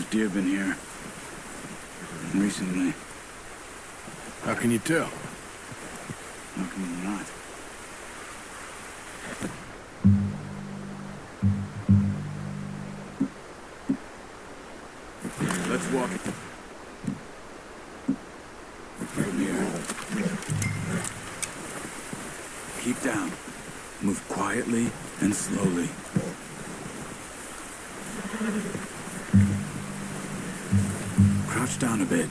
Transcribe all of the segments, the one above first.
deer been here recently. How can you tell? How can you not? Let's walk from here. Keep down. Move quietly and slowly. Crouch down a bit.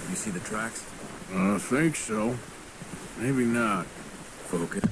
You see the tracks? I think so. Maybe not. Focus.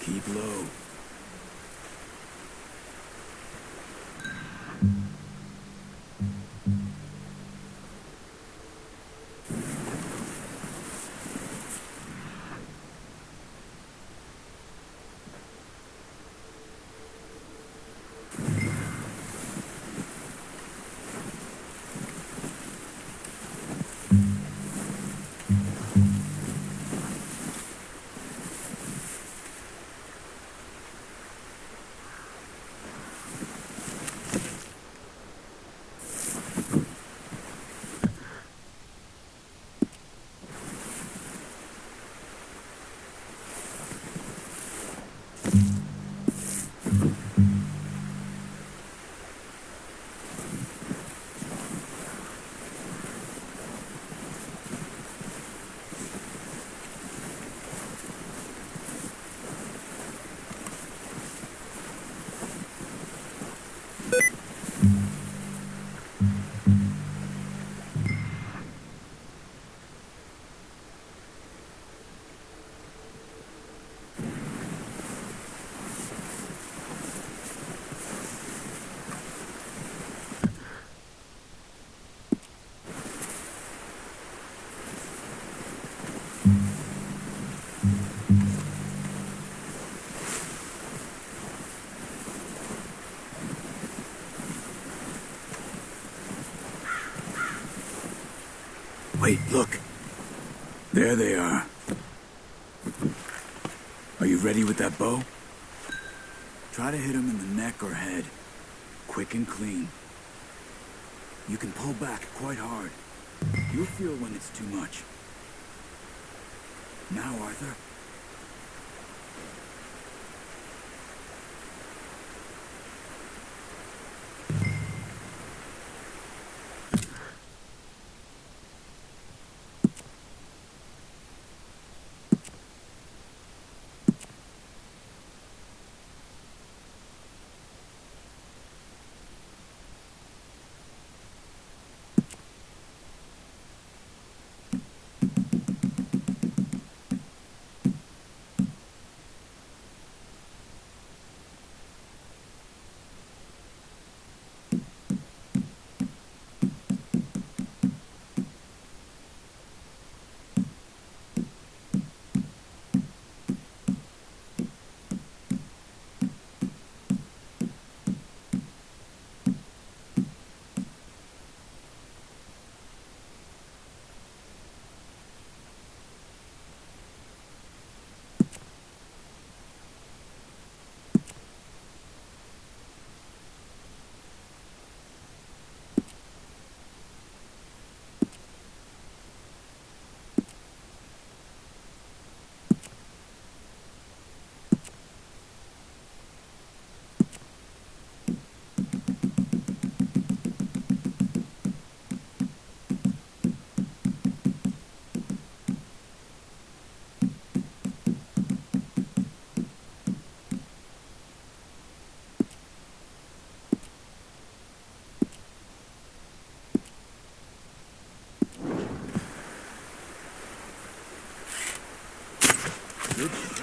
Keep low. Wait, look. There they are. Are you ready with that bow? Try to hit them in the neck or head. Quick and clean. You can pull back quite hard. You'll feel when it's too much. Now, Arthur.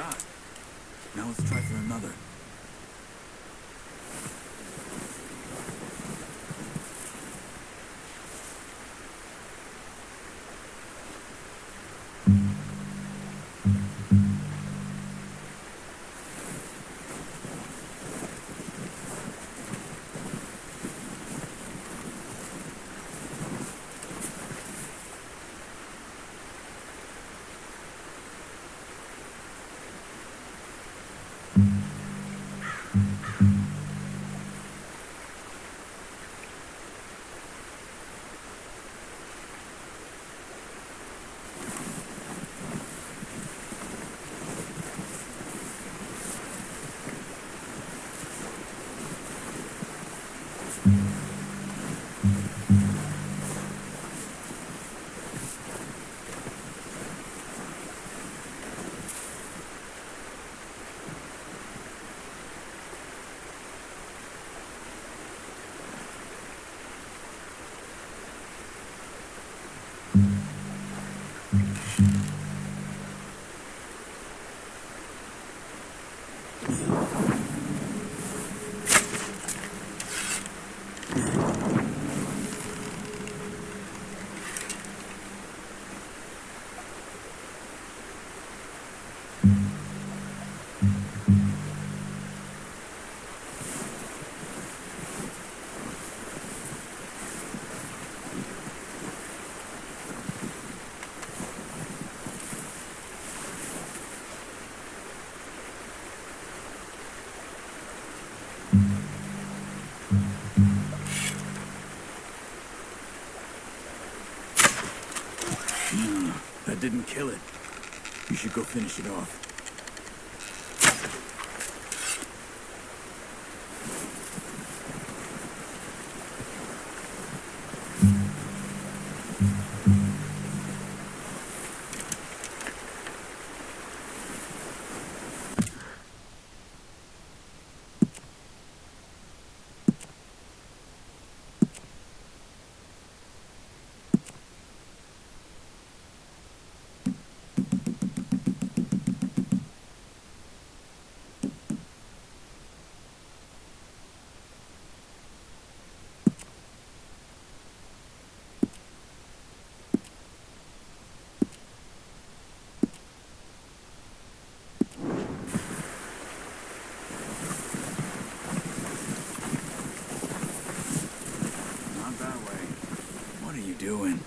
shot. Now let's try for another. That didn't kill it. You should go finish it off. Not that way. What are you doing?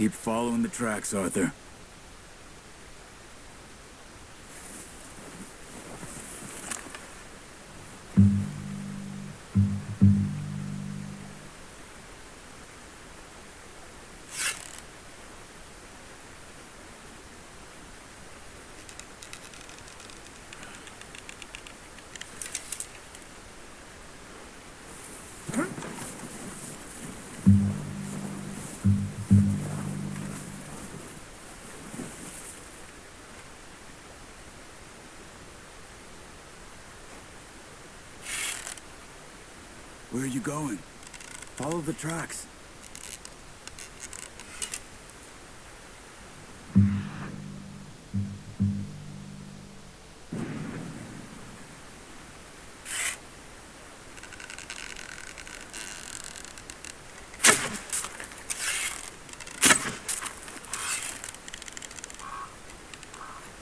Keep following the tracks, Arthur. Where are you going? Follow the tracks.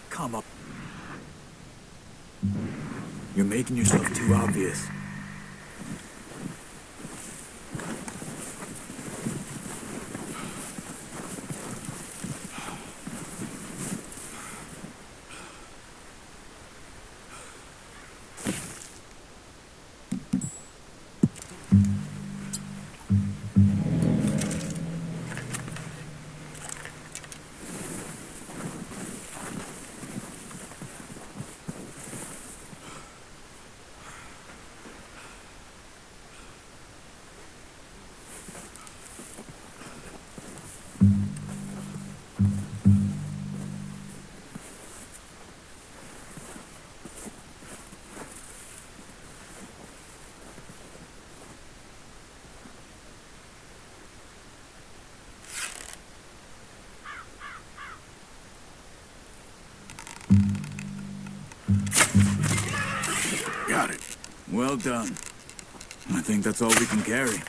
Come up. You're making yourself too obvious. got it. Well done. I think that's all we can carry.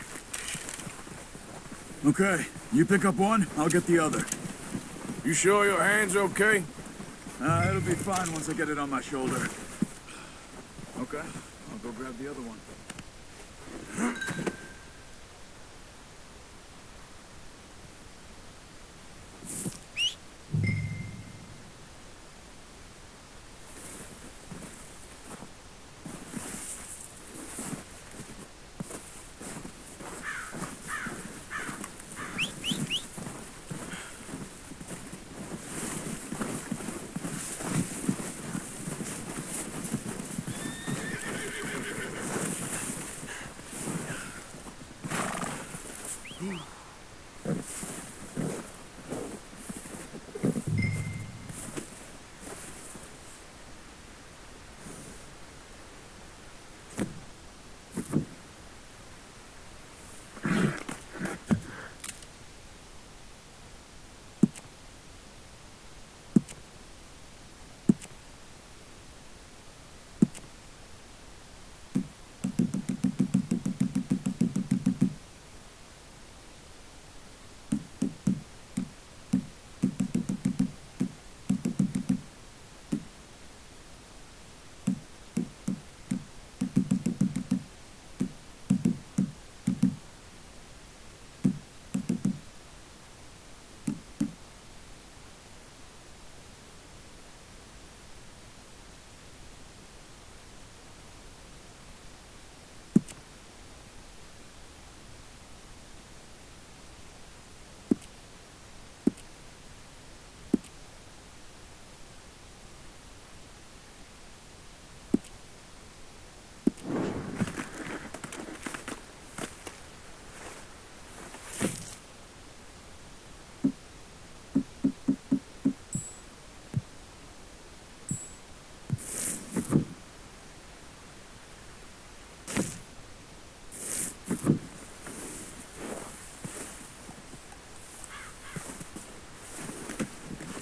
Okay, you pick up one, I'll get the other. You sure your hand's okay? It'll be fine once I get it on my shoulder. Okay, I'll go grab the other one.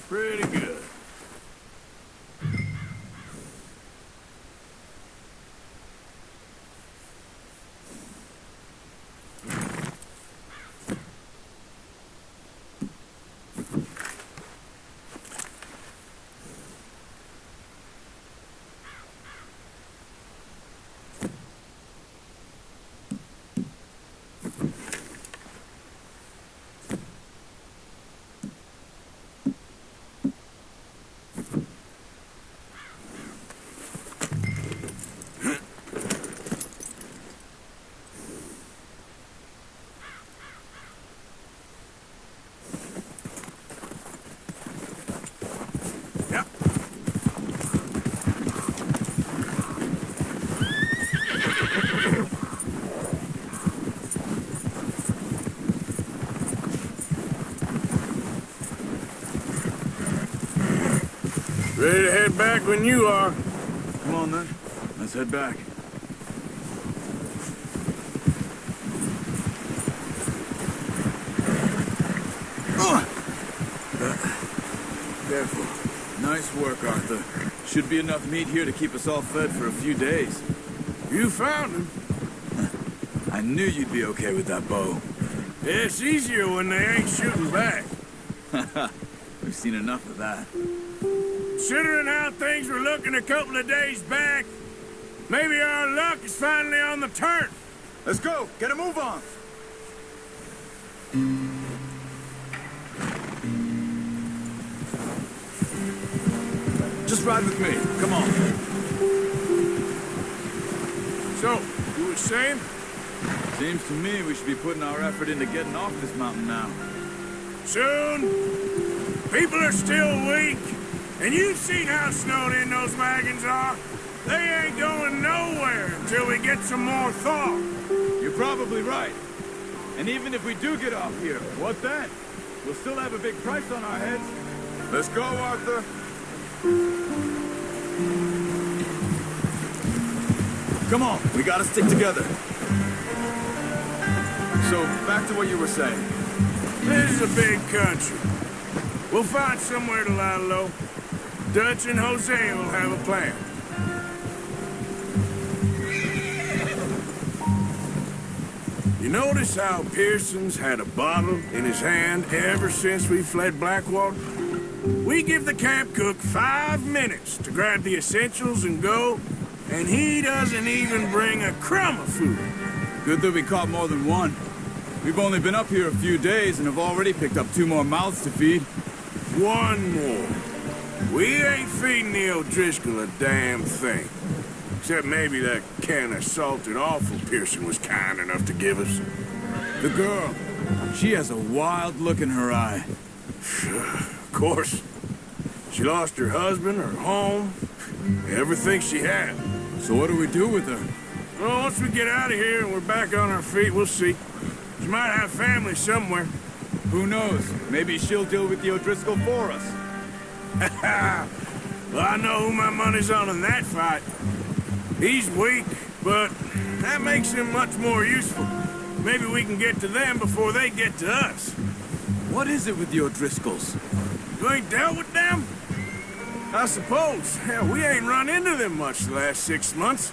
Pretty good. Ready to head back when you are. Come on then, let's head back. Careful. Nice work, Arthur. Should be enough meat here to keep us all fed for a few days. You found him. I knew you'd be okay with that bow. It's easier when they ain't shooting back. We've seen enough of that. Considering how things were looking a couple of days back, maybe our luck is finally on the turn. Let's go! Get a move on! Just ride with me. Come on. So, you were saying? Seems to me we should be putting our effort into getting off this mountain now. Soon. People are still weak. And you've seen how snowed in those wagons are. They ain't going nowhere until we get some more thaw. You're probably right. And even if we do get off here, what then? We'll still have a big price on our heads. Let's go, Arthur. Come on, we gotta stick together. So, back to what you were saying. This is a big country. We'll find somewhere to lie low. Dutch and Jose will have a plan. You notice how Pearson's had a bottle in his hand ever since we fled Blackwater? We give the camp cook 5 minutes to grab the essentials and go, and he doesn't even bring a crumb of food. Good that we caught more than one. We've only been up here a few days and have already picked up 2 more mouths to feed. 1 more. We ain't feeding the O'Driscoll a damn thing. Except maybe that can of salted offal Pearson was kind enough to give us. The girl, she has a wild look in her eye. Of course. She lost her husband, her home, everything she had. So what do we do with her? Well, once we get out of here and we're back on our feet, we'll see. She might have family somewhere. Who knows? Maybe she'll deal with the O'Driscoll for us. Well, I know who my money's on in that fight. He's weak, but that makes him much more useful. Maybe we can get to them before they get to us. What is it with the O'Driscolls? You ain't dealt with them? I suppose. Hell, we ain't run into them much the last 6 months.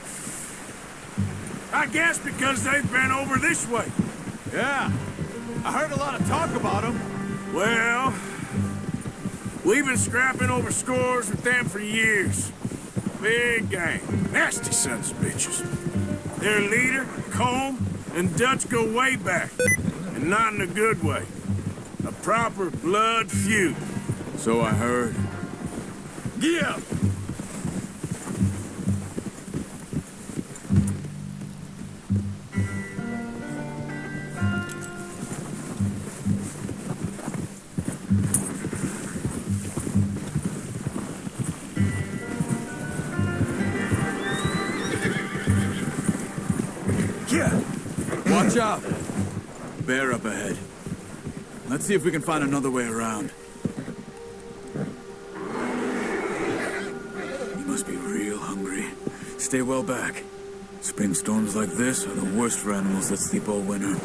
I guess because they've been over this way. Yeah, I heard a lot of talk about them. Well, we've been scrapping over scores with them for years. Big gang. Nasty sons of bitches. Their leader, Combe, and Dutch go way back. And not in a good way. A proper blood feud. So I heard. Yeah. Watch out! Bear up ahead. Let's see if we can find another way around. You must be real hungry. Stay well back. Spring storms like this are the worst for animals that sleep all winter.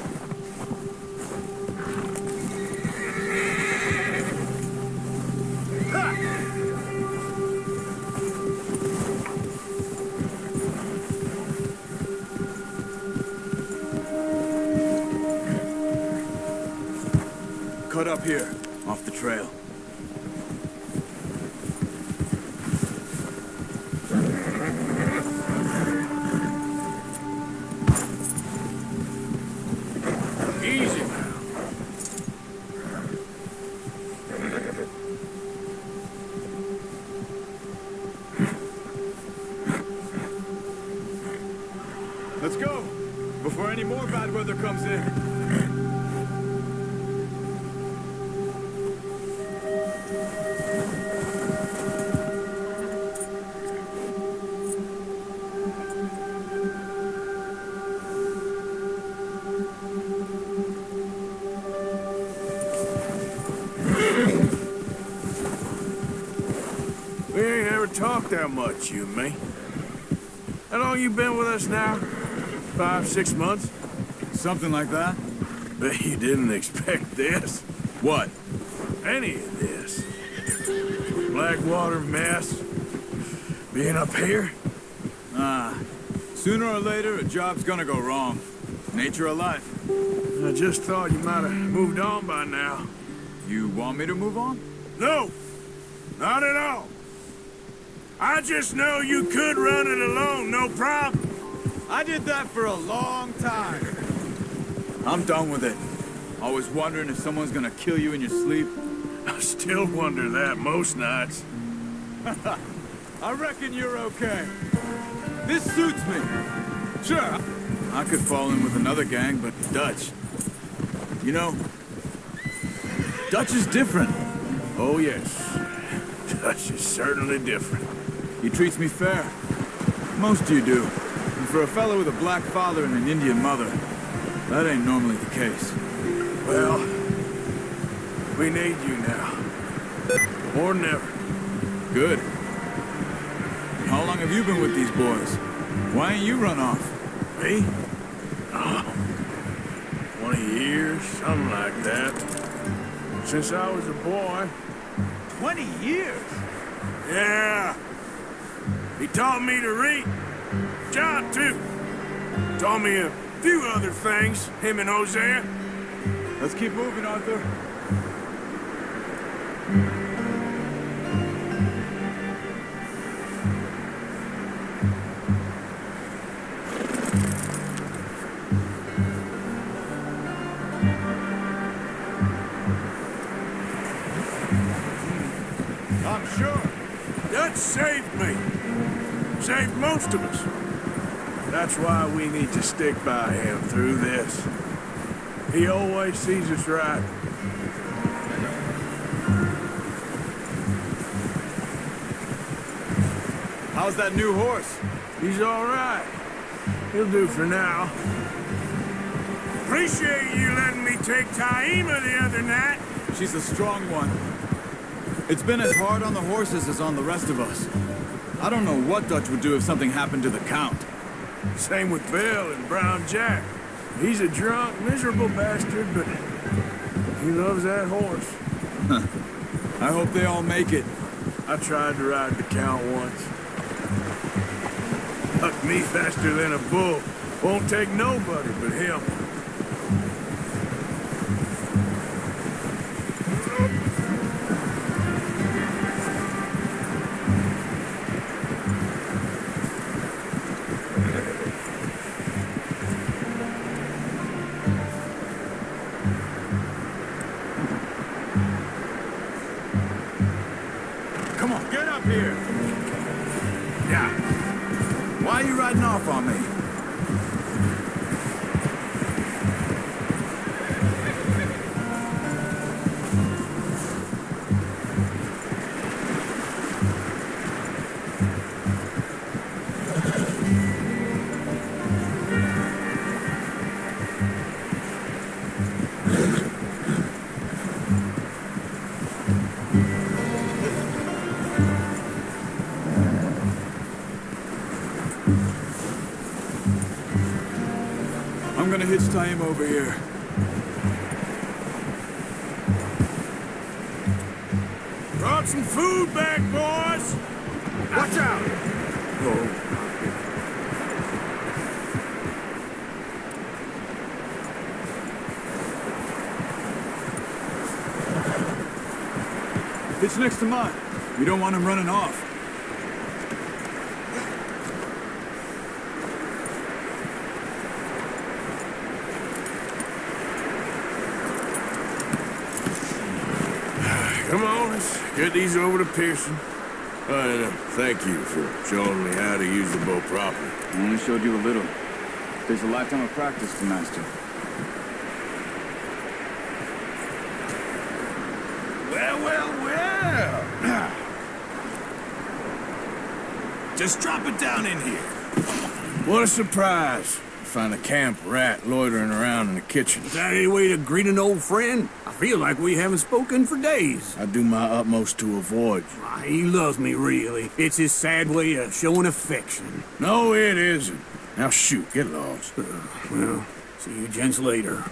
Cut up here, off the trail. Easy now. Let's go, before any more bad weather comes in. We ain't ever talked that much, you and me. How long you been with us now? 5, 6 months? Something like that? Bet you didn't expect this. What? Any of this. Blackwater mess. Being up here? Sooner or later, a job's gonna go wrong. Nature of life. I just thought you might have moved on by now. You want me to move on? No, not at all. I just know you could run it alone, no problem. I did that for a long time. I'm done with it. Always wondering if someone's gonna kill you in your sleep. I still wonder that most nights. I reckon you're okay. This suits me. Sure, I could fall in with another gang, but Dutch. You know, Dutch is different. Oh, yes. Dutch is certainly different. He treats me fair. Most of you do. And for a fellow with a black father and an Indian mother, that ain't normally the case. Well, we need you now. More than ever. Good. How long have you been with these boys? Why ain't you run off? Me? Oh, 20 years, something like that. Since I was a boy. 20 years? Yeah. He taught me to read. John, too. Taught me a Few other things, him and Hosea. Let's keep moving, Arthur. I'm sure. That saved me. Saved most of us. That's why we need to stick by him through this. He always sees us right. How's that new horse? He's all right. He'll do for now. Appreciate you letting me take Taima the other night. She's a strong one. It's been as hard on the horses as on the rest of us. I don't know what Dutch would do if something happened to the Count. Same with Bill and Brown Jack. He's a drunk, miserable bastard, but he loves that horse. I hope they all make it. I tried to ride the Count once. Hucked me faster than a bull. Won't take nobody but him. Come on, get up here. Yeah. Why are you riding off on me? I'm gonna hitch time over here. Brought some food back, boys. Watch out. Oh. It's next to mine. We don't want him running off. Come on, let's get these over to Pearson. Thank you for showing me how to use the bow properly. I only showed you a little. There's a lifetime of practice to master. Well. Just drop it down in here. What a surprise. Find a camp rat loitering around in the kitchen. Is that any way to greet an old friend? I feel like we haven't spoken for days. I do my utmost to avoid. He loves me, really. It's his sad way of showing affection. No, it isn't. Now shoot, get lost. Well, see you gents later.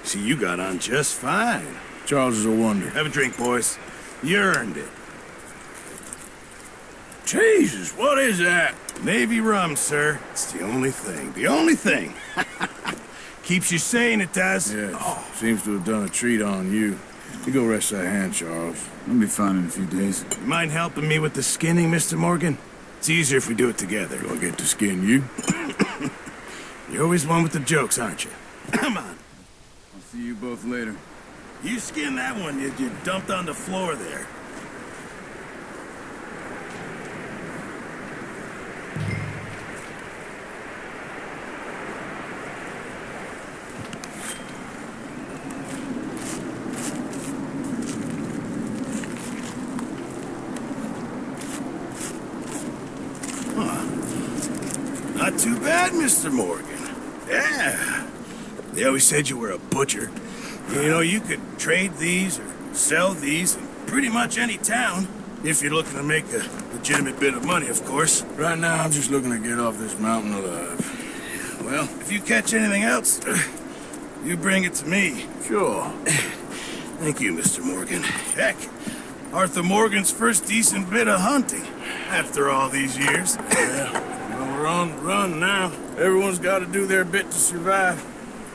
See, you got on just fine. Charles is a wonder. Have a drink, boys. You earned it. Jesus, what is that? Navy rum, sir. It's the only thing. The only thing. Keeps you sane, it does. Yeah, seems to have done a treat on you. You go rest that hand, Charles. I'll be fine in a few days. You mind helping me with the skinning, Mr. Morgan? It's easier if we do it together. Do I get to skin you? You're always one with the jokes, aren't you? Come on. I'll see you both later. You skinned that one you dumped on the floor there. Not too bad, Mr. Morgan. Yeah. They always said you were a butcher. You know, you could trade these or sell these in pretty much any town, if you're looking to make a legitimate bit of money, of course. Right now, I'm just looking to get off this mountain alive. Well, if you catch anything else, you bring it to me. Sure. Thank you, Mr. Morgan. Heck, Arthur Morgan's first decent bit of hunting after all these years. Yeah, well, we're on the run now. Everyone's got to do their bit to survive.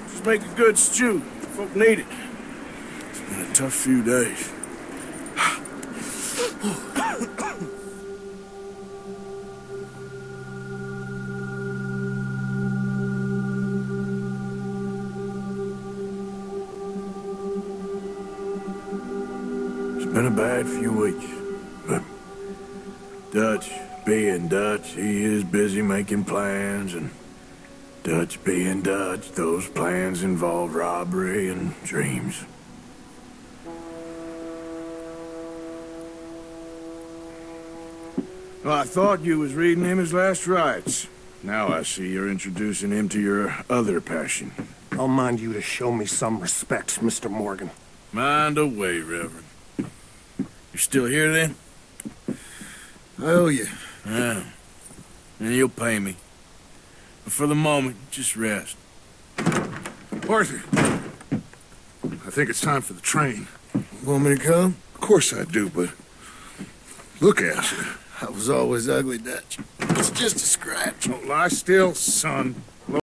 Just make a good stew. Folk need it. It's been a tough few days. It's been a bad few weeks, but Dutch being Dutch, he is busy making plans, and Dutch being Dutch, those plans involve robbery and dreams. Well, I thought you was reading him his last rites. Now I see you're introducing him to your other passion. I'll mind you to show me some respect, Mr. Morgan. Mind away, Reverend. You still here, then? I owe you. Yeah. And you'll pay me. But for the moment, just rest. Arthur, I think it's time for the train. Want me to come? Of course I do, but look at you. I was always ugly, Dutch. It's just a scratch. Don't lie still, son.